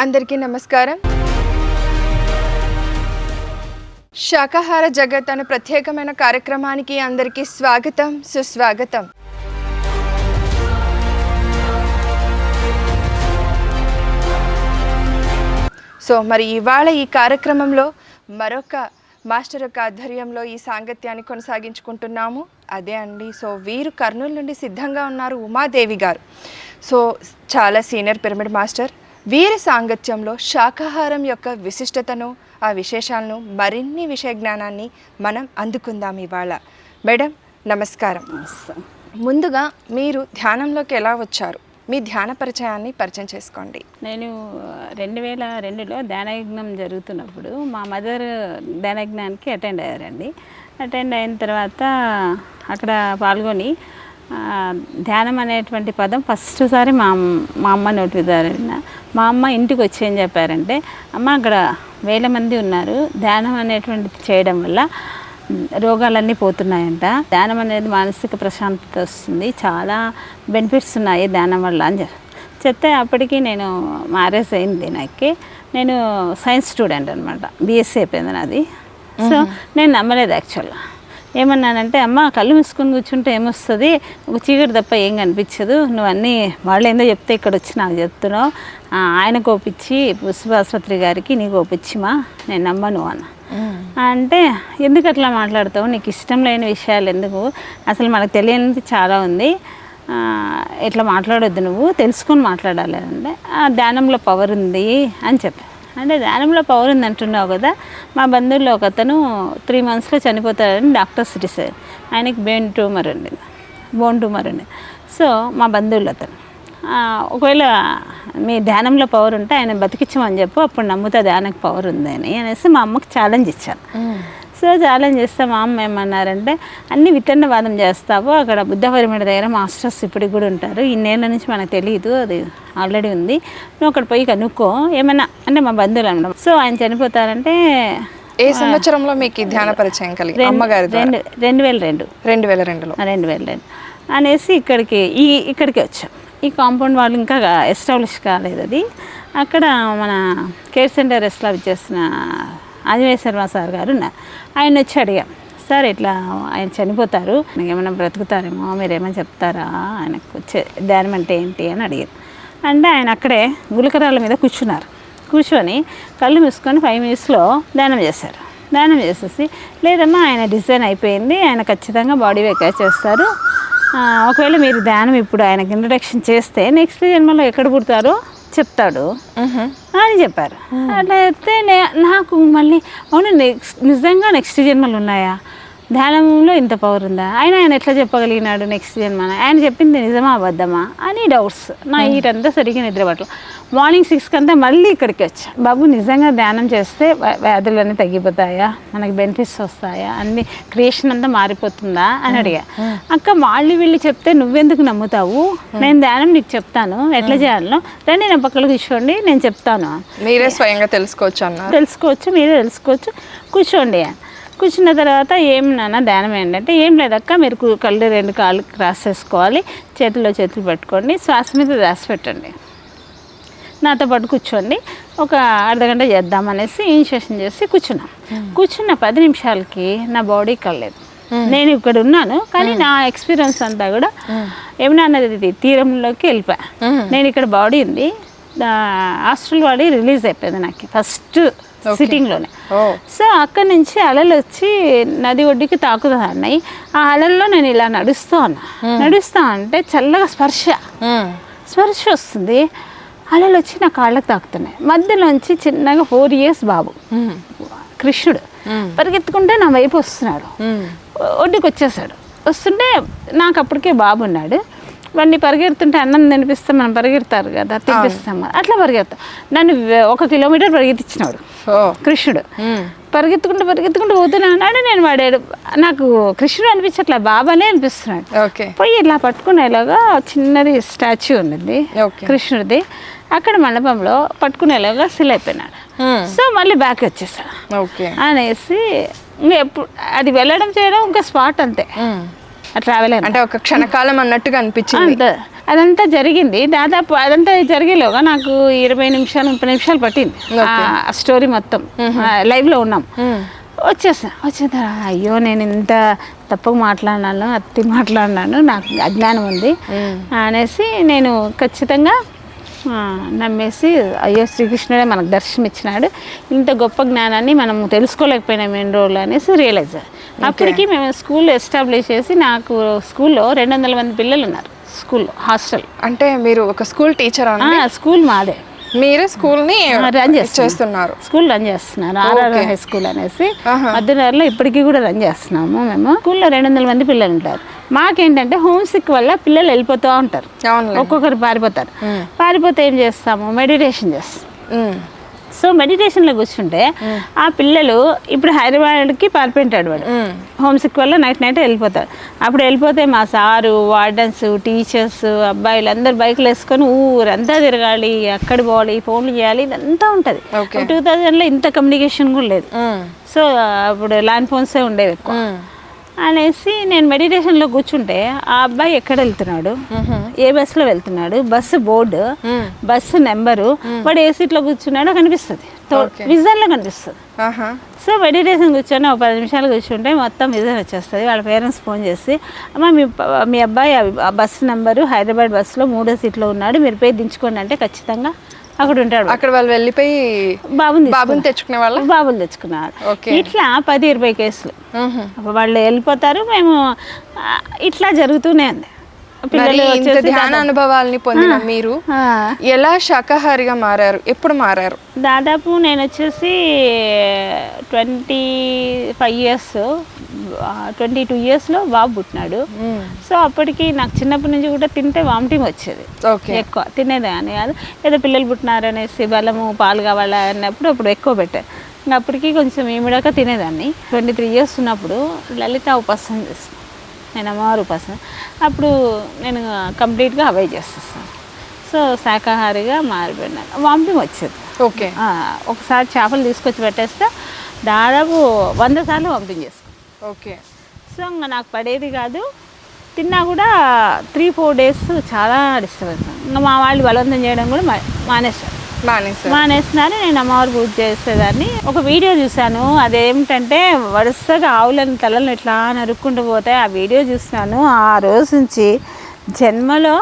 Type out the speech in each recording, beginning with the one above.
అందరికీ నమస్కారం. శాకాహార జగత్ అనే ప్రత్యేకమైన కార్యక్రమానికి అందరికీ స్వాగతం, సుస్వాగతం. మరి ఇవాళ ఈ కార్యక్రమంలో మరొక మాస్టర్ యొక్క ఆధ్వర్యంలో ఈ సాంగత్యాన్ని కొనసాగించుకుంటున్నాము. అదే అండి, వీరు కర్నూలు నుండి సిద్ధంగా ఉన్నారు, ఉమాదేవి గారు. చాలా సీనియర్ పిరమిడ్ మాస్టర్. వీరి సాంగత్యంలో శాకాహారం యొక్క విశిష్టతను, ఆ విశేషాలను, మరిన్ని విషయ జ్ఞానాన్ని మనం అందుకుందాం ఇవాళ. మేడం నమస్కారం. ముందుగా మీరు ధ్యానంలోకి ఎలా వచ్చారు? మీ ధ్యాన పరిచయం చేసుకోండి. నేను 2002లో ధ్యానయజ్ఞం జరుగుతున్నప్పుడు మా మదర్ ధ్యానయజ్ఞానికి అటెండ్ అయ్యారండి. అటెండ్ అయిన తర్వాత అక్కడ పాల్గొని ధ్యానం అనేటువంటి పదం ఫస్ట్ సారి మా అమ్మ నోటి ద్వారా విన్నా. మా అమ్మ ఇంటికి వచ్చి ఏం చెప్పారంటే, అమ్మ అక్కడ వేల మంది ఉన్నారు, ధ్యానం అనేటువంటిది చేయడం వల్ల రోగాలన్నీ పోతున్నాయంట, ధ్యానం అనేది మానసిక ప్రశాంతత వస్తుంది, చాలా బెనిఫిట్స్ ఉన్నాయి ధ్యానం వల్ల అని చెప్తే, అప్పటికి నేను మ్యారేజ్ అయింది నాకు. నేను సైన్స్ స్టూడెంట్ అనమాట, బీఎస్సీ అయిపోయింది నాది. సో నేను నమ్మలేదు యాక్చువల్గా. ఏమన్నానంటే, అమ్మ కళ్ళు మూసుకొని కూర్చుంటే ఏమొస్తుంది, ఒక చీకటి తప్ప ఏం కనిపించదు, నువ్వు అన్నీ వాళ్ళు ఏందో చెప్తే ఇక్కడ వచ్చి నాకు చెప్తున్నావు, ఆయనకు ఒప్పించి పుష్పాసుపత్రి గారికి నీకు ఒప్పించిమా, నేను నమ్మను అన్న. అంటే ఎందుకు అట్లా మాట్లాడతావు, నీకు ఇష్టం లేని విషయాలు ఎందుకు, అసలు మనకు తెలియనిది చాలా ఉంది, ఇట్లా మాట్లాడొద్దు, నువ్వు తెలుసుకొని మాట్లాడాలి అంటే, ధ్యానంలో పవర్ ఉంది అని చెప్పి. అంటే ధ్యానంలో పవర్ ఉంది అంటున్నావు కదా, మా బంధువుల్లో ఒక అతను 3 monthsలో చనిపోతాడని డాక్టర్స్ డిసైడ్, ఆయనకి బోన్ ట్యూమర్ ఉంది. సో మా బంధువులు అతను, ఒకవేళ మీ ధ్యానంలో పవర్ ఉంటే ఆయన బతికించమని చెప్పు, అప్పుడు నమ్ముతా ధ్యానకు పవర్ ఉందని అనేసి మా అమ్మకి ఛాలెంజ్ ఇచ్చాను. సో ఛాలెంజ్ చేస్తే మా అమ్మ ఏమన్నారంటే, అన్ని వితండవాదం చేస్తావు, అక్కడ బుద్ధ పిరమిడ్ దగ్గర మాస్టర్స్ ఇప్పటికి కూడా ఉంటారు, ఇన్నేళ్ళ నుంచి మనకు తెలియదు, అది ఆల్రెడీ ఉంది, నువ్వు అక్కడ పోయి కనుక్కో ఏమన్నా అంటే మా బంధువులు అనడం. సో ఆయన చనిపోతారంటే ఏ సంవత్సరంలో మీకు ధ్యాన పరిచయం కలిగి? అమ్మగారు 2002 అనేసి ఇక్కడికి వచ్చాం. ఈ కాంపౌండ్ వాళ్ళు ఇంకా ఎస్టాబ్లిష్ కాలేదు. అది అక్కడ మన కేర్ సెంటర్ ఎస్టాబ్లిష్ చేసిన ఆంజనేయ శర్మ సార్ గారు ఉన్నారు. ఆయన వచ్చి అడిగాం, సార్ ఇట్లా ఆయన చనిపోతారు, ఏమైనా బ్రతుకుతారేమో, మీరేమైనా చెప్తారా, ఆయనకు వచ్చే ధ్యానం అంటే ఏంటి అని అడిగారు. అంటే ఆయన అక్కడే గులకరాల మీద కూర్చొని కళ్ళు మూసుకొని 5 minutesలో ధ్యానం చేశారు. ధ్యానం చేసేసి, లేదమ్మా ఆయన డిజైన్ అయిపోయింది, ఆయన ఖచ్చితంగా బాడీ వేక్ చేస్తారు, ఒకవేళ మీరు ధ్యానం ఇప్పుడు ఆయనకి ఇంట్రడక్షన్ చేస్తే నెక్స్ట్ జన్మలో ఎక్కడ పుడతారో చెప్తాడు అని చెప్పారు. అట్లా చెప్తే నాకు మళ్ళీ అవును, నిజంగా నెక్స్ట్ జన్మలు ఉన్నాయా, ధ్యానంలో ఇంత పవర్ ఉందా, ఆయన ఎట్లా చెప్పగలిగినాడు నెక్స్ట్ జన్మ, ఆయన చెప్పింది నిజమా అబద్ధమా అని డౌట్స్. నా ఈటంతా సరిగ్గా నిద్రపట్ల. మార్నింగ్ 6 అంతా మళ్ళీ ఇక్కడికి వచ్చా, బాబు నిజంగా ధ్యానం చేస్తే వ్యాధులన్నీ తగ్గిపోతాయా, మనకి బెనిఫిట్స్ వస్తాయా, అన్ని క్రియేషన్ అంతా మారిపోతుందా అని అడిగా. అక్క వాళ్ళు వీళ్ళు చెప్తే నువ్వెందుకు నమ్ముతావు, నేను ధ్యానం నీకు చెప్తాను ఎట్లా చేయాలో, రండి నా పక్కన కూర్చోండి నేను చెప్తాను, మీరే స్వయంగా తెలుసుకోవచ్చు, మీరే తెలుసుకోవచ్చు, కూర్చోండి. కూర్చున్న తర్వాత ఏం నాన్న ధ్యానం ఏంటంటే, ఏం లేదక్క, మీరు కళ్ళు 2 కాళ్ళు క్రాస్ చేసుకోవాలి, చేతుల్లో చేతులు పెట్టుకోండి, శ్వాస మీద ధ్యాస పెట్టండి, నాతో పాటు కూర్చోండి, ఒక అర్ధగంట చేద్దామనేసి ఇనిషియేషన్ చేసి కూర్చున్న 10 నిమిషాలకి నా బాడీ కలలేదు. నేను ఇక్కడ ఉన్నాను కానీ నా ఎక్స్పీరియన్స్ అంతా కూడా ఏమన్నా అన్నది తీరంలోకి వెళ్ళిపోయా. నేను ఇక్కడ బాడీ ఉంది, హాస్టల్ బాడీ రిలీజ్ అయిపోయింది నాకు ఫస్ట్ సిట్టింగ్లోనే. సో అక్కడి నుంచి అలలు వచ్చి నది ఒడ్డుకి తాకుతున్నాయి. ఆ అలల్లో నేను ఇలా నడుస్తూ అంటే చల్లగా స్పర్శ వస్తుంది, అలలు వచ్చి నా కాళ్ళకు తాకుతున్నాయి. మధ్యలోంచి చిన్నగా 4 years బాబు కృష్ణుడు పరిగెత్తుకుంటే నా వైపు వస్తున్నాడు, ఒడ్డుకి వస్తుంటే నాకు అప్పటికే బాబు ఉన్నాడు. వాడిని పరిగెడుతుంటే అన్నం తినిపిస్తే మనం పరిగెడతారు కదా, తినిపిస్తాం, అట్లా పరిగెడతాం. నన్ను 1 kilometer పరిగెత్తించినాడు కృష్ణుడు. పరిగెత్తుకుంటూ పోతూనే ఉన్నాడు. నేను వాడాడు, నాకు కృష్ణుడు అనిపించట్లే, బాబానే అనిపిస్తున్నాడు. పోయి ఇలా పట్టుకునేలాగా చిన్నది స్టాచ్యూ ఉన్నది కృష్ణుడిది, అక్కడ మండపంలో పట్టుకునేలాగా సిల్ అయిపోయినాడు. సో మళ్ళీ బ్యాక్ వచ్చేసాడు అనేసి ఇంకా ఎప్పుడు అది వెళ్ళడం చేయడం ఇంకా స్పాట్ అంతే, ట్రావెల్ అంటే ఒక క్షణకాలం అన్నట్టుగా అనిపించింది. అదంతా జరిగింది. దాదాపు అదంతా జరిగేలోగా నాకు 20 నిమిషాలు 30 నిమిషాలు పట్టింది ఆ స్టోరీ మొత్తం. లైవ్లో ఉన్నాం. వచ్చేదా అయ్యో నేను ఇంత తప్పుగా మాట్లాడినాను, అతి మాట్లాడినాను, నాకు అజ్ఞానం ఉంది అనేసి నేను ఖచ్చితంగా నమ్మేసి అయ్యో శ్రీకృష్ణుడే మనకు దర్శనం ఇచ్చినాడు, ఇంత గొప్ప జ్ఞానాన్ని మనం తెలుసుకోలేకపోయినాం ఎన్ని రోజులు అనేసి రియలైజ్. అప్పటికి మేము స్కూల్ ఎస్టాబ్లిష్ చేసి, నాకు స్కూల్లో 200 మంది పిల్లలు ఉన్నారు. స్కూల్లో హాస్టల్. అంటే మీరు ఒక స్కూల్ టీచర్? స్కూల్ మాదే. మీరే స్కూల్ని రన్ చేస్తున్నారు? స్కూల్ రన్ చేస్తున్నారు. ఆర్ఆర్ హై స్కూల్ అనేసి మధ్యనగర్లో ఇప్పటికీ కూడా రన్ చేస్తున్నాము. మేము స్కూల్లో 200 మంది పిల్లలు ఉంటారు. మాకేంటంటే హోమ్ సిక్ వల్ల పిల్లలు వెళ్ళిపోతూ ఉంటారు, ఒక్కొక్కరు పారిపోతే ఏం చేస్తాము, మెడిటేషన్ చేస్తాం. సో మెడిటేషన్లో కూర్చుంటే ఆ పిల్లలు ఇప్పుడు హైదరాబాద్కి పారిపోయింటాడు వాడు, హోమ్ సిక్ వల్ల నైట్ వెళ్ళిపోతారు. అప్పుడు వెళ్ళిపోతే మా సారు, వార్డెన్స్, టీచర్స్, అబ్బాయిలు అందరు బైక్లు వేసుకొని ఊరంతా తిరగాలి, అక్కడ పోవాలి, ఫోన్లు చేయాలి, ఇదంతా ఉంటుంది. 2000లో ఇంత కమ్యూనికేషన్ కూడా లేదు. సో అప్పుడు ల్యాండ్ ఫోన్సే ఉండేవి ఎక్కువ అనేసి నేను మెడిటేషన్లో కూర్చుంటే ఆ అబ్బాయి ఎక్కడ వెళ్తున్నాడు, ఏ బస్సులో వెళ్తున్నాడు, బస్సు బోర్డు, బస్సు నెంబరు, వాడు ఏ సీట్లో కూర్చున్నాడో కనిపిస్తుంది, విజన్లో కనిపిస్తుంది. సో మెడిటేషన్ కూర్చొని ఒక 10 నిమిషాలు కూర్చుంటే మొత్తం విజన్ వచ్చేస్తుంది. వాళ్ళ పేరెంట్స్ ఫోన్ చేసి అమ్మ మీ అబ్బాయి ఆ బస్సు నెంబరు హైదరాబాద్ బస్సులో 3వ సీట్లో ఉన్నాడు, మీరు పోయి దించుకోండి అంటే ఖచ్చితంగా అక్కడ ఉంటాడు. అక్కడ వాళ్ళు వెళ్ళిపోయి బాబుని తెచ్చుకునే వాళ్ళు, బాబులు తెచ్చుకున్నారు. ఇట్లా 10-20 కేసులు వాళ్ళు వెళ్ళిపోతారు. మేము ఇట్లా జరుగుతూనే ఉంది. ధ్యాన అనుభవాల్ని పొందిన మీరు ఎలా శాకాహారిగా మారారు, ఎప్పుడు మారారు? దాదాపు నేను వచ్చేసి 25 ఇయర్స్, 22 ఇయర్స్లో బాబు పుట్టినాడు. సో అప్పటికి నాకు చిన్నప్పటి నుంచి కూడా తింటే వామిటింగ్ వచ్చేది, ఎక్కువ తినేదాన్ని కాదు. ఏదో పిల్లలు పుట్టినారు అనేసి బలము పాలు కావాలా అన్నప్పుడు అప్పుడు ఎక్కువ పెట్టారు. ఇంకా అప్పటికి కొంచెం ఏమిడాక తినేదాన్ని. 23 ఇయర్స్ ఉన్నప్పుడు లలిత ఉపాసన చేస్తాను, నేను అమ్మవారు ఉపాసన. అప్పుడు నేను కంప్లీట్గా అవాయిడ్ చేసేస్తాను. సో శాకాహారిగా మారిపోయినాను. వామిటింగ్ వచ్చేది. ఒకసారి చేపలు తీసుకొచ్చి పెట్టేస్తే దాదాపు 100 సార్లు వామిటింగ్ చేసుకో. సో ఇంకా నాకు పడేది కాదు. తిన్నా కూడా 3-4 డేస్ చాలా డిస్టర్బెన్స్. ఇంకా మా వాళ్ళు బలవంతం చేయడం కూడా మానేస్తున్నారు. నేను అమ్మవారు పూజ చేసేదాన్ని. ఒక వీడియో చూశాను, అదేమిటంటే వరుసగా ఆవులను తలలను ఇట్లా నరుక్కుంటూ పోతే ఆ వీడియో చూసినాను. ఆ రోజు నుంచి జన్మలో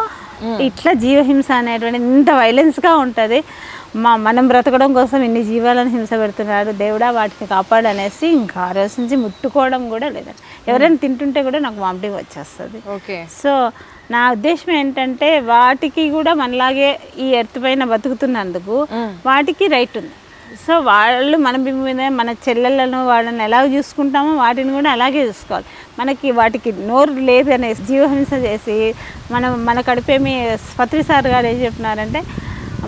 ఇట్లా జీవహింస అనేటువంటి ఇంత వైలెన్స్గా ఉంటుంది, మనం బ్రతకడం కోసం ఇన్ని జీవాలను హింస పెడుతున్నాడు, దేవుడా వాటిని కాపాడనేసి ఇంకా ఆ రోజు నుంచి ముట్టుకోవడం కూడా లేదండి. ఎవరైనా తింటుంటే కూడా నాకు వామిటింగ్ వచ్చేస్తుంది. సో నా ఉద్దేశం ఏంటంటే వాటికి కూడా మనలాగే ఈ ఎర్త్ పైన బతుకుతున్నందుకు వాటికి రైట్ ఉంది. సో వాళ్ళు మన భూమి మీద మన చెల్లెళ్ళను వాళ్ళని ఎలా చూసుకుంటామో వాటిని కూడా అలాగే చూసుకోవాలి. మనకి వాటికి నోరు లేదు అనేసి జీవహింస చేసి మన కడుపేమి పత్రి సార్ గారు ఏం చెప్పినారంటే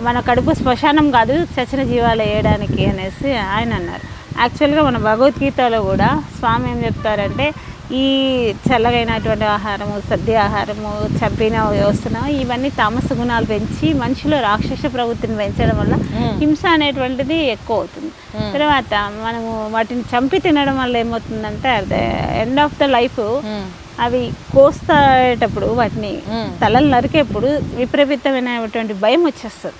మన కడుపు శ్మశానం కాదు చచ్చిన జీవాలు వేయడానికి అనేసి ఆయన అన్నారు. యాక్చువల్గా మన భగవద్గీతలో కూడా స్వామి ఏం చెప్తారంటే ఈ చల్లగైనటువంటి ఆహారము, సద్య ఆహారము, చంపిన వ్యవస్థను ఇవన్నీ తామస గుణాలు పెంచి మనిషిలో రాక్షస ప్రవృత్తిని పెంచడం వల్ల హింస అనేటువంటిది ఎక్కువ అవుతుంది. తర్వాత మనము వాటిని చంపి తినడం వల్ల ఏమవుతుందంటే ఎండ్ ఆఫ్ ద లైఫ్ అవి కోసేటప్పుడు వాటిని తలలు నరికేప్పుడు విపరీతమైనటువంటి భయం వచ్చేస్తుంది.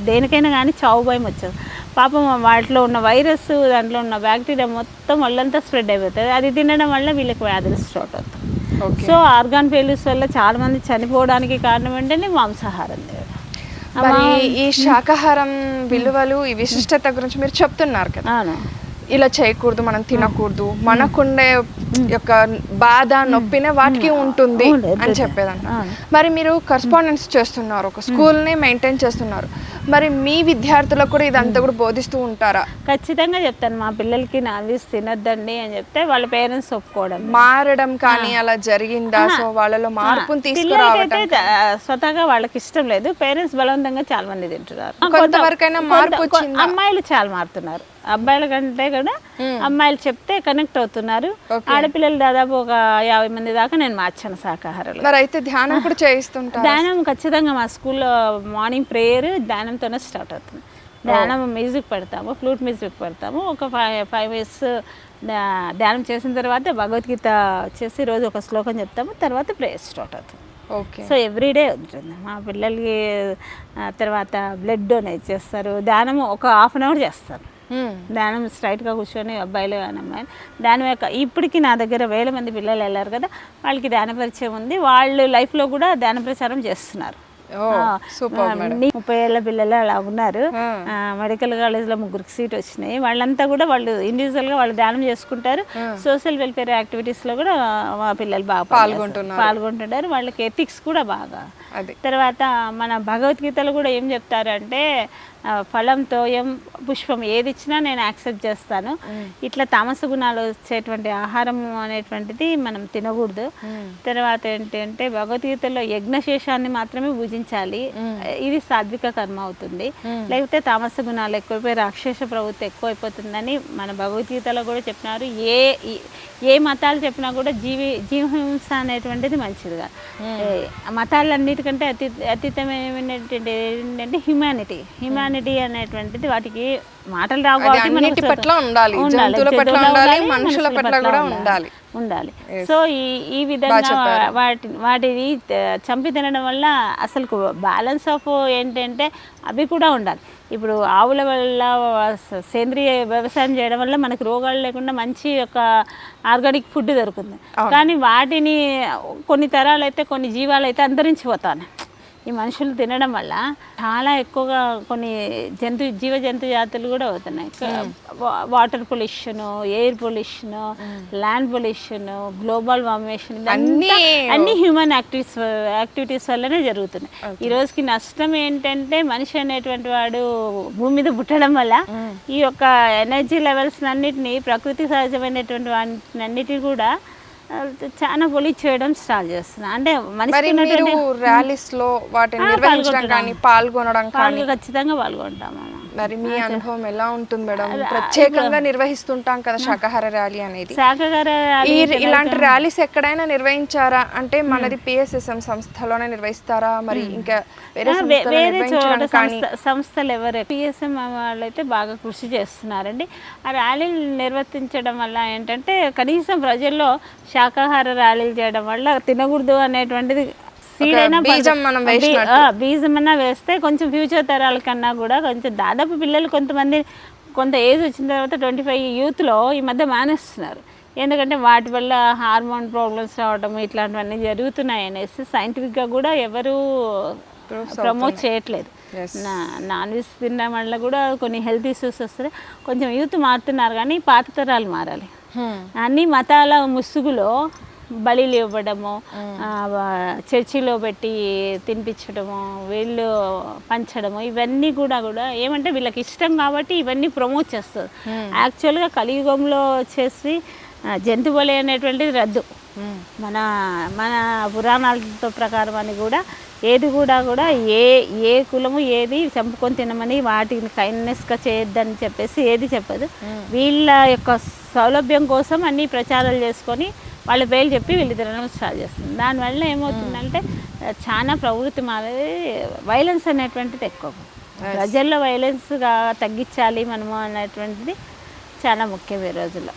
దేనికైనా కానీ చావు భయం వచ్చేస్తుంది. పాపం వాటిలో ఉన్న వైరస్, దాంట్లో ఉన్న బ్యాక్టీరియా మొత్తం వాళ్ళంతా స్ప్రెడ్ అయిపోతుంది. అది తినడం వల్ల వీళ్ళకి వ్యాధులు స్టార్ట్ అవుతాయి. సో ఆర్గాన్ ఫెయిల్యూర్స్ వల్ల చాలా మంది చనిపోవడానికి కారణం ఏంటంటే మాంసాహారం. ఈ శాకాహారం విలువలు, ఈ విశిష్టత గురించి మీరు చెప్తున్నారు కదా, ఇలా చేయకూడదు, మనం తినకూడదు, మనకుండే యొక్క బాధ నొప్పినే వాటికి ఉంటుంది అని చెప్పేదంట. మరి మీరు కరెస్పాండెన్స్ చేస్తున్నారు, ఒక స్కూల్ని మెయింటైన్ చేస్తున్నారు, మరి మీ విద్యార్థులకు కూడా ఇదంతా కూడా బోధిస్తూ ఉంటారా? ఖచ్చితంగా చెప్తాను. మా పిల్లలకి నాన్ వెజ్ తినొద్దండి అని చెప్తే వాళ్ళ పేరెంట్స్ ఒప్పుకోవడం, మారడం కానీ అలా జరిగిందా? సో వాళ్ళలో మార్పుని తీసుకురావడం స్వతహాగా వాళ్ళకి ఇష్టం లేదు, పేరెంట్స్ బలవంతంగా చాలా మంది తింటున్నారు. కొంతవరకైనా మార్పు వచ్చింది. అమ్మాయిలు చాలా మారుతున్నారు, అబ్బాయిల కంటే కూడా అమ్మాయిలు చెప్తే కనెక్ట్ అవుతున్నారు. ఆడపిల్లలు దాదాపు ఒక 50 మంది దాకా నేను మార్చాను శాకాహారాలు. మరి అయితే ధ్యానం కూడా చేయిస్తుంటారు? ధ్యానం ఖచ్చితంగా మా స్కూల్లో మార్నింగ్ ప్రేయర్ ధ్యానంతోనే స్టార్ట్ అవుతుంది. ధ్యానం మ్యూజిక్ పెడతాము, ఫ్లూట్ మ్యూజిక్ పెడతాము. ఒక 5 ఇయర్స్ ధ్యానం చేసిన తర్వాత భగవద్గీత వచ్చేసి రోజు ఒక శ్లోకం చెప్తాము, తర్వాత ప్రేయర్ స్టార్ట్ అవుతుంది. ఓకే. సో ఎవ్రీడే ఉంటుంది మా పిల్లలకి. తర్వాత బ్లడ్ డొనేట్ చేస్తారు, ధ్యానం ఒక హాఫ్ అన్ అవర్ చేస్తారు. ధ్యానం స్ట్రైట్గా కూర్చొని అబ్బాయిలు కానీ అమ్మాయిలు ధ్యానం యొక్క ఇప్పటికీ నా దగ్గర వేల మంది పిల్లలు వెళ్ళారు కదా, వాళ్ళకి ధ్యాన పరిచయం ఉంది, వాళ్ళు లైఫ్లో కూడా ధ్యాన ప్రచారం చేస్తున్నారు. 30 ఏళ్ళ పిల్లలు అలా ఉన్నారు. మెడికల్ కాలేజ్లో 3కి సీట్ వచ్చినాయి. వాళ్ళంతా కూడా వాళ్ళు ఇండివిజువల్గా వాళ్ళు ధ్యానం చేసుకుంటారు. సోషల్ వెల్ఫేర్ యాక్టివిటీస్లో కూడా మా పిల్లలు బాగా పాల్గొంటున్నారు. వాళ్ళకి ఎథిక్స్ కూడా బాగా. తర్వాత మన భగవద్గీతలో కూడా ఏం చెప్తారంటే ఫలంతో ఏం పుష్పం ఏది ఇచ్చినా నేను యాక్సెప్ట్ చేస్తాను. ఇట్లా తామస గుణాలు వచ్చేటువంటి ఆహారం అనేటువంటిది మనం తినకూడదు. తర్వాత ఏంటంటే భగవద్గీతలో యజ్ఞశేషాన్ని మాత్రమే పూజించాలి, ఇది సాత్విక కర్మ అవుతుంది. లేకపోతే తామస గుణాలు ఎక్కువైపోయి రాక్షస ప్రవృత్తి ఎక్కువైపోతుందని మన భగవద్గీతలో కూడా చెప్పినారు. ఏ మతాలు చెప్పినా కూడా జీవహింస అనేటువంటిది మంచిదిగా. మతాలన్నిటికంటే అతీతమైనటువంటి హ్యుమానిటీ అనేటువంటిది వాటికి మాటలు రావు కాబట్టి ఉండాలి. సో ఈ విధంగా వాటిని చంపి తినడం వల్ల అసలు బ్యాలెన్స్ ఆఫ్ ఏంటంటే అవి కూడా ఉండాలి. ఇప్పుడు ఆవుల వల్ల సేంద్రియ వ్యవసాయం చేయడం వల్ల మనకు రోగాలు లేకుండా మంచి ఒక ఆర్గానిక్ ఫుడ్ దొరుకుతుంది. కానీ వాటిని కొన్ని తరాలు అయితే కొన్ని జీవాలు అయితే అంతరించిపోతాను. ఈ మనుషులు తినడం వల్ల చాలా ఎక్కువగా కొన్ని జీవ జంతు జాతులు కూడా అవుతున్నాయి. Water pollution, air pollution, land pollution, global warming, అన్ని హ్యూమన్ యాక్టివిటీస్ వల్లనే జరుగుతున్నాయి. ఈ రోజుకి నష్టం ఏంటంటే మనిషి అనేటువంటి వాడు భూమి మీద పుట్టడం వల్ల ఈ యొక్క ఎనర్జీ లెవెల్స్ అన్నిటినీ ప్రకృతి సహజమైనటువంటి వాటిని కూడా చాలా పొల్యూట్ చేయడం స్టార్ట్ చేస్తున్నా. అంటే ఖచ్చితంగా పాల్గొంటాము. మరి మీ అనుభవం ఎలా ఉంటుంది మేడం? ప్రత్యేకంగా నిర్వహిస్తుంటాం కదా శాకాహార ర్యాలీ అనేది. ఇలాంటి ర్యాలీస్ ఎక్కడైనా నిర్వహించారా? అంటే మనది PSSM సంస్థలోనే నిర్వహిస్తారా? మరి ఇంకా వేరే సంస్థలు ఎవరు PSM వాళ్ళైతే బాగా కృషి చేస్తున్నారండి. ఆ ర్యాలీలు నిర్వర్తించడం వల్ల ఏంటంటే కనీసం ప్రజల్లో శాకాహార ర్యాలీలు చేయడం వల్ల తినకూడదు అనేటువంటిది బీజమన్నా వేస్తే కొంచెం ఫ్యూచర్ తరాల కన్నా కూడా కొంచెం దాదాపు పిల్లలు కొంత ఏజ్ వచ్చిన తర్వాత 25 యూత్లో ఈ మధ్య మానేస్తున్నారు. ఎందుకంటే వాటి వల్ల హార్మోన్ ప్రాబ్లమ్స్ రావడం ఇట్లాంటివన్నీ జరుగుతున్నాయి అనేసి సైంటిఫిక్గా కూడా ఎవరు ప్రమోట్ చేయట్లేదు. నాన్ వెజ్ తినడం వల్ల కూడా కొన్ని హెల్త్ ఇష్యూస్ వస్తున్నాయి. కొంచెం యూత్ మారుతున్నారు కానీ పాత తరాలు మారాలి. అన్ని మతాల ముసుగులో బలిలు ఇవ్వడము, చర్చిలో పెట్టి తినిపించడము, వీళ్ళు పంచడము, ఇవన్నీ కూడా ఏమంటే వీళ్ళకి ఇష్టం కాబట్టి ఇవన్నీ ప్రమోట్ చేస్తారు. యాక్చువల్గా కలియుగంలో వచ్చేసి జంతు బలి అనేటువంటిది రద్దు. మన పురాణాలతో ప్రకారం అని కూడా ఏది కూడా ఏ కులము ఏది చంపుకొని తినమని వాటిని కైండ్నెస్గా చేయొద్దని చెప్పేసి ఏది చెప్పదు. వీళ్ళ యొక్క సౌలభ్యం కోసం అన్ని ప్రచారాలు చేసుకొని వాళ్ళ పేర్లు చెప్పి వీళ్ళు తినడం స్టార్ట్ చేస్తుంది. దానివల్ల ఏమవుతుందంటే చాలా ప్రవృత్తి మారేది, వైలెన్స్ అనేటువంటిది ఎక్కువ. ప్రజల్లో వైలెన్స్గా తగ్గించాలి మనము అనేటువంటిది చాలా ముఖ్యం ఈ రోజుల్లో.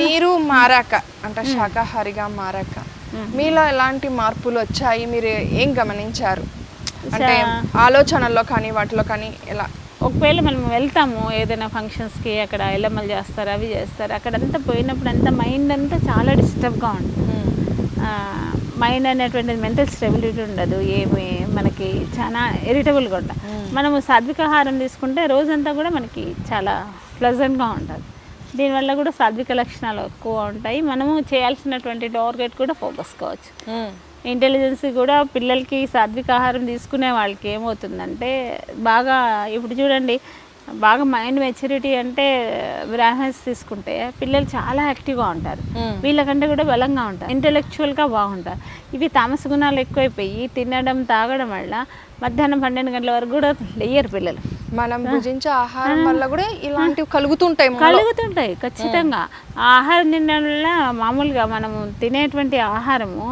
మీరు మారాక అంటే శాకాహారిగా మారాక మీలో ఎలాంటి మార్పులు వచ్చాయి? మీరు ఏం గమనించారు? అంటే ఆలోచనల్లో కానీ వాటిలో కానీ ఎలా? ఒకవేళ మనం వెళ్తాము ఏదైనా ఫంక్షన్స్కి, అక్కడ ఎల్లమ్మలు చేస్తారు, అవి చేస్తారు, అక్కడంతా పోయినప్పుడు అంతా మైండ్ అంతా చాలా డిస్టర్బ్గా ఉంటుంది. మైండ్ అనేటువంటిది మెంటల్ స్టెబిలిటీ ఉండదు, ఏమి మనకి చాలా ఇరిటబుల్గా ఉంటుంది. మనము సాత్విక ఆహారం తీసుకుంటే రోజంతా కూడా మనకి చాలా ప్లెజెంట్గా ఉంటుంది. దీనివల్ల కూడా సాత్విక లక్షణాలు ఎక్కువ ఉంటాయి. మనము చేయాల్సినటువంటి టార్గెట్ కూడా ఫోకస్ కావచ్చు. ఇంటెలిజెన్స్ కూడా పిల్లలకి సాత్విక ఆహారం తీసుకునే వాళ్ళకి ఏమవుతుందంటే బాగా ఇప్పుడు చూడండి బాగా మైండ్ మెచ్యూరిటీ అంటే బ్రాహ్మణ్స్ తీసుకుంటే పిల్లలు చాలా యాక్టివ్గా ఉంటారు, వీళ్ళకంటే కూడా బలంగా ఉంటారు, ఇంటెలెక్చువల్గా బాగుంటారు. ఇవి తామస గుణాలు ఎక్కువైపోయి తినడం తాగడం వల్ల మధ్యాహ్నం 12 గంటల వరకు కూడా లేయరు పిల్లలు. మనం భుజించే ఆహారం వల్ల కూడా ఇలాంటివి కలుగుతుంటాయి ఖచ్చితంగా. ఆహారం తినడం వల్ల మామూలుగా మనము తినేటువంటి ఆహారము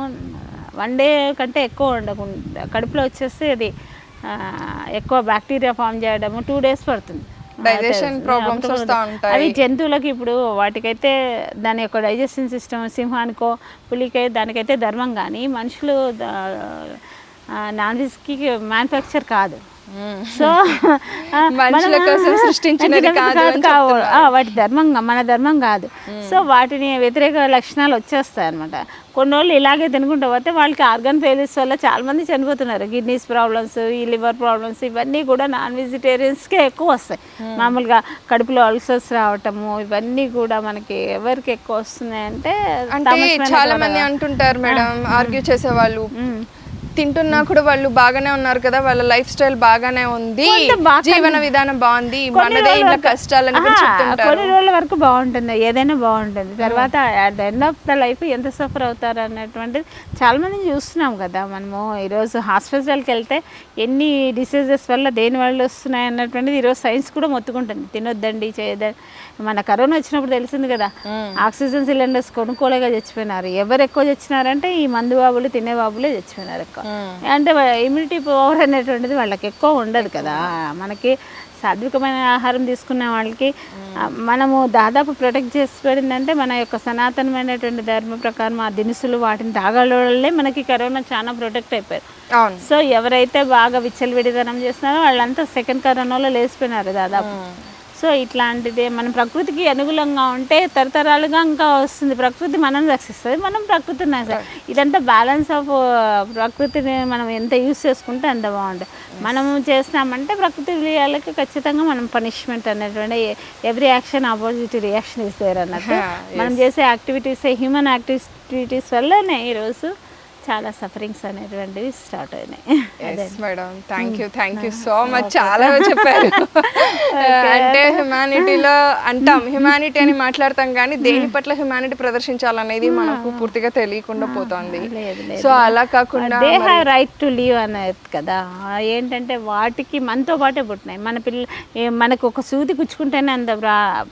1 డే కంటే ఎక్కువ ఉండకుండా కడుపులో వచ్చేస్తే అది ఎక్కువ బ్యాక్టీరియా ఫామ్ చేయడము 2 days పడుతుంది. డైజెషన్ ప్రాబ్లమ్స్ వస్తూ ఉంటాయి. అవి జంతువులకి ఇప్పుడు వాటికైతే దాని యొక్క డైజెషన్ సిస్టమ్ సింహానికో పులికై దానికైతే ధర్మం, కానీ మనుషులు నాన్ వెజ్కి మ్యానుఫ్యాక్చర్ కాదు. సో మనుషుల కోసం సృష్టించినది కాదు, వాటి ధర్మం మన ధర్మం కాదు. సో వాటిని వ్యతిరేక లక్షణాలు వచ్చేస్తాయి అనమాట. కొన్ని రోజులు ఇలాగే తినుకుంటూ పోతే వాళ్ళకి ఆర్గన్ ఫెయిల్యూర్స్ వల్ల చాలామంది చనిపోతున్నారు. కిడ్నీస్ ప్రాబ్లమ్స్, ఈ లివర్ ప్రాబ్లమ్స్ ఇవన్నీ కూడా నాన్ వెజిటేరియన్స్కే ఎక్కువ వస్తాయి. మామూలుగా కడుపులో అల్సర్స్ రావటము ఇవన్నీ కూడా మనకి ఎవరికి ఎక్కువ వస్తున్నాయంటే చాలా మంది అంటుంటారు మేడం, ఆర్గ్యూ చేసేవాళ్ళు, తింటున్నా కూడా వాళ్ళు బాగానే ఉన్నారు కదా, వాళ్ళ లైఫ్ స్టైల్ బాగానే ఉంది, జీవన విధానం బాగుంది, మనదే ఇంట్లో కష్టాలని కూడా చెప్తుంటారు. కొన్ని రోజుల వరకు బాగుంటుంది, ఏదైనా బాగుంటుంది. తర్వాత at the end of the life ఎంత సఫర్ అవుతారు అనేటువంటిది చాలా మందిని చూస్తున్నాం కదా మనము. ఈరోజు హాస్పిటల్కి వెళ్తే ఎన్ని డిసీజెస్ వల్ల దేని వల్ల వస్తున్నాయి అన్నటువంటిది ఈరోజు సైన్స్ కూడా మొత్తుకుంటుంది. తినొద్దండి, చేయొద్దండి. మన కరోనా వచ్చినప్పుడు తెలిసింది కదా, ఆక్సిజన్ సిలిండర్స్ కొనుక్కోలేక చచ్చిపోయినారు. ఎవరు ఎక్కువ చచ్చినారంటే ఈ మందు బాబులు, తినే బాబులే చచ్చిపోయినారు ఎక్కువ. అంటే ఇమ్యూనిటీ పవర్ అనేటువంటిది వాళ్ళకి ఎక్కువ ఉండదు కదా. మనకి సాత్వికమైన ఆహారం తీసుకున్న వాళ్ళకి మనము దాదాపు ప్రొటెక్ట్ చేసి పడిందంటే మన యొక్క సనాతనమైనటువంటి ధర్మ ప్రకారం ఆ దినుసులు వాటిని తాగలే మనకి కరోనా చాలా ప్రొటెక్ట్ అయిపోయారు. సో ఎవరైతే బాగా విచ్చలవిడితనం చేస్తున్నారో వాళ్ళంతా సెకండ్ కరోనాలో లేచిపోయినారు దాదాపు. సో ఇట్లాంటిది మనం ప్రకృతికి అనుకూలంగా ఉంటే తరతరాలుగా ఇంకా వస్తుంది. ప్రకృతి మనం రక్షిస్తుంది, మనం ప్రకృతిని. ఇదంతా బ్యాలెన్స్ ఆఫ్ ప్రకృతిని మనం ఎంత యూజ్ చేసుకుంటే అంత బాగుంటుంది. మనము చేస్తామంటే ప్రకృతి విలువలకి ఖచ్చితంగా మనం పనిష్మెంట్ అనేటువంటి every action opposite reaction is there అన్నట్టు మనం చేసే యాక్టివిటీస్, హ్యూమన్ యాక్టివిటీస్ వల్లనే ఈరోజు చాలా సఫరింగ్స్ అనేటువంటివి స్టార్ట్ అయినాయి. Madam thank you so much, చాలా చెప్పారు. అంటే హ్యుమానిటీలో అంటాం, హ్యుమానిటీ అని మాట్లాడతాం కానీ దేని పట్ల హ్యుమానిటీ ప్రదర్శించాలనేది మనకు పూర్తిగా తెలియకుండా పోతుంది. సో అలా కాకుండా they have right to live అనేది కదా. ఏంటంటే వాటికి మనతో పాటే పుట్టినాయి. మన మనకు ఒక సూది గుచ్చుకుంటేనే అంత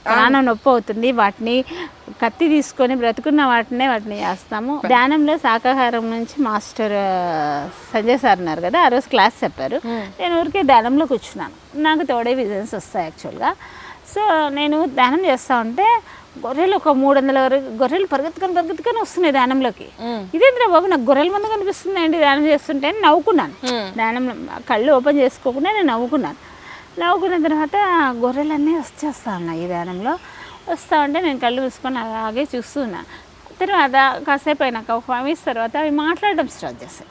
ప్రాణం నొప్పి అవుతుంది. వాటిని కత్తి తీసుకొని బ్రతుకున్న వాటిని చేస్తాము. ధ్యానంలో శాకాహారం నుంచి మాస్టర్ సంజయ్ సార్ ఉన్నారు కదా, ఆ రోజు క్లాస్ చెప్పారు. నేను ఊరికే ధ్యానంలో కూర్చున్నాను. నాకు తోడే విజన్స్ వస్తాయి యాక్చువల్గా. సో నేను ధ్యానం చేస్తూ ఉంటే గొర్రెలు ఒక 300 వరకు గొర్రెలు పరిగెత్తుకొని వస్తున్నాయి ధ్యానంలోకి. ఇదేంద్రా బాబు, నాకు గొర్రెల మంది కనిపిస్తుంది ఏంటి ధ్యానం చేస్తుంటే అని నవ్వుకున్నాను. ధ్యానంలో కళ్ళు ఓపెన్ చేసుకోకుండా నేను నవ్వుకున్న తర్వాత గొర్రెలన్నీ వచ్చేస్తా ఉన్నాయి ఈ ధ్యానంలో. వస్తూ ఉంటే నేను కళ్ళు మూసుకొని అలాగే చూస్తున్నా. తర్వాత కాసేపు అయినాక ఒక 5 minutes తర్వాత అవి మాట్లాడడం స్టార్ట్ చేస్తాయి.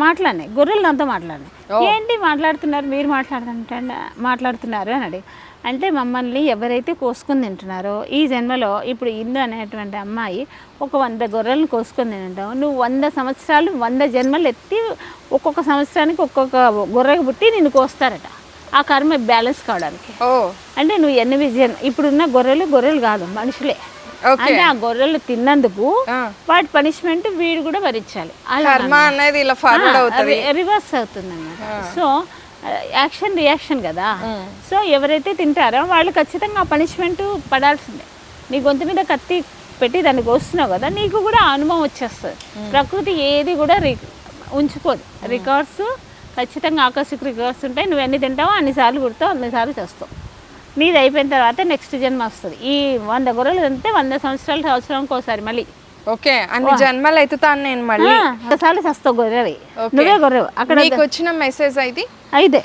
మాట్లాడినాయి గొర్రెలు, నాతో మాట్లాడినాయి. ఏంటి మాట్లాడుతున్నారు, మీరు మాట్లాడుతున్నారు అని అడిగి. అంటే మమ్మల్ని ఎవరైతే కోసుకొని తింటున్నారో ఈ జన్మలో, ఇప్పుడు ఇందు అనేటువంటి అమ్మాయి ఒక 100 గొర్రెలను కోసుకొని తింటావు, నువ్వు 100 సంవత్సరాలు 100 జన్మలు ఎత్తి ఒక్కొక్క సంవత్సరానికి ఒక్కొక్క గొర్రెకు పుట్టి నిన్ను కోస్తారట ఆ కర్మ బ్యాలెన్స్ కావడానికి. అంటే నువ్వు ఎన్ని ఇప్పుడున్న గొర్రెలు కాదు మనుషులే. అంటే ఆ గొర్రెలు తిన్నందుకు వాటి పనిష్మెంట్ వీడు కూడా భరించాలి. రివర్స్ అవుతుంది అన్నమాట. సో యాక్షన్ రియాక్షన్ కదా. సో ఎవరైతే తింటారో వాళ్ళు ఖచ్చితంగా ఆ పనిష్మెంట్ పడాల్సిందే. నీ గొంతు మీద కత్తి పెట్టి దాన్ని కోస్తున్నావు కదా, నీకు కూడా అనుభవం వచ్చేస్తుంది. ప్రకృతి ఏది కూడా ఉంచుకోదు. రికార్డ్స్ ఖచ్చితంగా ఆకర్షిక రికార్డ్స్ ఉంటాయి. నువ్వు ఎన్ని తింటావో అన్నిసార్లు పుడతావు, అన్నిసార్లు చేస్తావు. నీది అయిపోయిన తర్వాత నెక్స్ట్ జన్మ వస్తుంది. ఈ 100 గొర్రెలు అంటే 100 సంవత్సరానికి ఒకసారి మళ్ళీ అన్ని జన్మలు అవుతాను నేను మళ్ళీ ఒకసారి చస్తావు గొర్రెవి, నువ్వే గొర్రెవు. అక్కడ వచ్చిన మెసేజ్ అయితే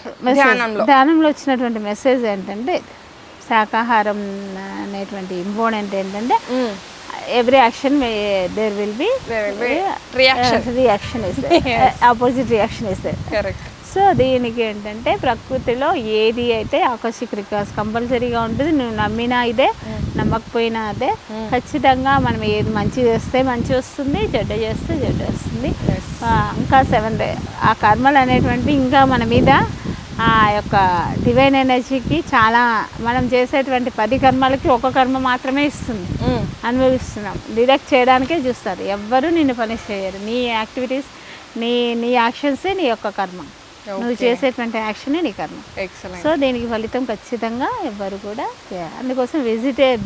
ధ్యానంలో వచ్చినటువంటి మెసేజ్ ఏంటంటే శాకాహారం అనేటువంటి ఇంపార్టెంట్ ఏంటంటే every action there will be reaction is opposite reaction is correct. So దీనికి ఏంటంటే ప్రకృతిలో ఏది అయితే ఆకర్షిక రికార్డ్స్ కంపల్సరీగా ఉంటుంది. నువ్వు నమ్మినా ఇదే, నమ్మకపోయినా అదే. ఖచ్చితంగా మనం ఏది మంచి చేస్తే మంచి వస్తుంది, చెడ్డ చేస్తే చెడ్డ వస్తుంది. ఇంకా 7 ఆ కర్మలు అనేటువంటి ఇంకా మన మీద ఆ యొక్క డివైన్ ఎనర్జీకి చాలా మనం చేసేటువంటి 10 కర్మలకి ఒక కర్మ మాత్రమే ఇస్తుంది. అనుభవిస్తున్నాం. డిడక్ట్ చేయడానికే చూస్తారు. ఎవ్వరూ నిన్ను పనిష్ చేయరు. నీ యాక్టివిటీస్, నీ యాక్షన్సే నీ యొక్క కర్మ. నువ్వు చేసేటువంటి యాక్షనే నీ కర్మ. సో దీనికి ఫలితం ఖచ్చితంగా ఎవ్వరు కూడా. అందుకోసం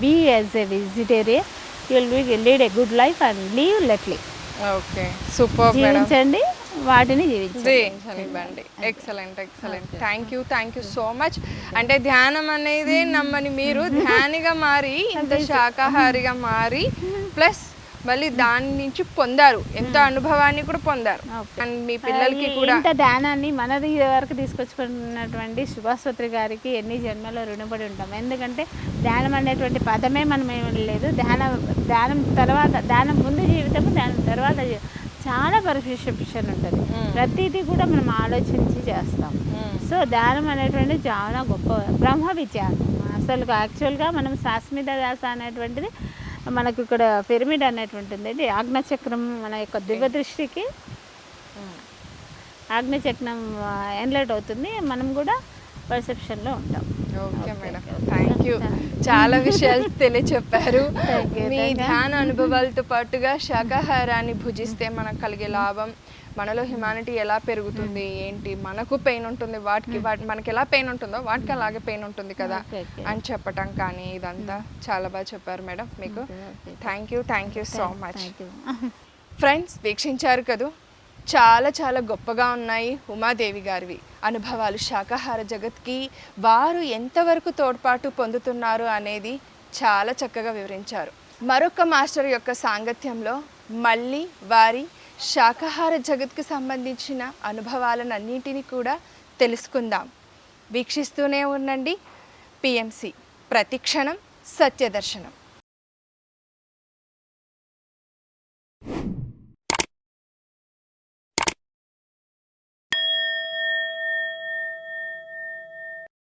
be as a vegetarian, you will lead a good life and live let live. Okay, super. జీవించండి, వాటిని జీవించాలి. జయించనివ్వండి. Excellent excellent. Thank you so much. అంటే ధ్యానం అనేది నమ్మని మీరు ధ్యానిగా మారి ఇంత శాకాహారిగా మారి ప్లస్ మళ్ళీ దాని నుంచి పొందారు, ఎంతో అనుభవాన్ని కూడా పొందారు. అండ్ మీ పిల్లలకి కూడా ఇంత ధ్యానాన్ని మనది వరకు తీసుకొచ్చుకున్నటువంటి సుభాష్ గారికి ఎన్ని జన్మలో రుణపడి ఉంటాం. ఎందుకంటే ధ్యానం అనేటువంటి పదమే మనం ఏమి లేదు. ధ్యానం తర్వాత, ధ్యానం ముందు జీవితం, ధ్యానం తర్వాత చాలా పర్సెప్షన్ ఉంటుంది. ప్రతిదీ కూడా మనం ఆలోచించి చేస్తాం. సో ధ్యానం అనేటువంటిది చాలా గొప్ప బ్రహ్మ విద్య. అసలు యాక్చువల్గా మనం శాస్మిత దాస అనేటువంటిది మనకు ఇక్కడ పిరమిడ్ అనేటువంటిది ఇది ఆజ్ఞాచక్రం మన యొక్క దివ్య దృష్టికి ఆజ్ఞాచక్రం ఎన్లైట్ అవుతుంది. మనం కూడా పర్సెప్షన్లో ఉంటాం. Okay madam, thank you. చాలా విషయాలు తెలియచెప్పారు. మీ ధ్యాన అనుభవాలతో పాటుగా శాకాహారాన్ని భుజిస్తే మనకు కలిగే లాభం, మనలో హ్యుమానిటీ ఎలా పెరుగుతుంది, ఏంటి మనకు పెయిన్ ఉంటుంది, మనకి ఎలా పెయిన్ ఉంటుందో వాటికి అలాగే పెయిన్ ఉంటుంది కదా అని చెప్పటం కానీ ఇదంతా చాలా బాగా చెప్పారు మేడం. మీకు thank you so much. Friends, వీక్షించారు కదూ, చాలా చాలా గొప్పగా ఉన్నాయి ఉమాదేవి గారివి అనుభవాలు. శాకాహార జగత్కి వారు ఎంతవరకు తోడ్పాటు పొందుతున్నారు అనేది చాలా చక్కగా వివరించారు. మరొక మాస్టర్ యొక్క సాంగత్యంలో మళ్ళీ వారి శాకాహార జగత్కి సంబంధించిన అనుభవాలన్నింటినీ కూడా తెలుసుకుందాం. వీక్షిస్తూనే ఉండండి PMC, ప్రతిక్షణం సత్యదర్శనం.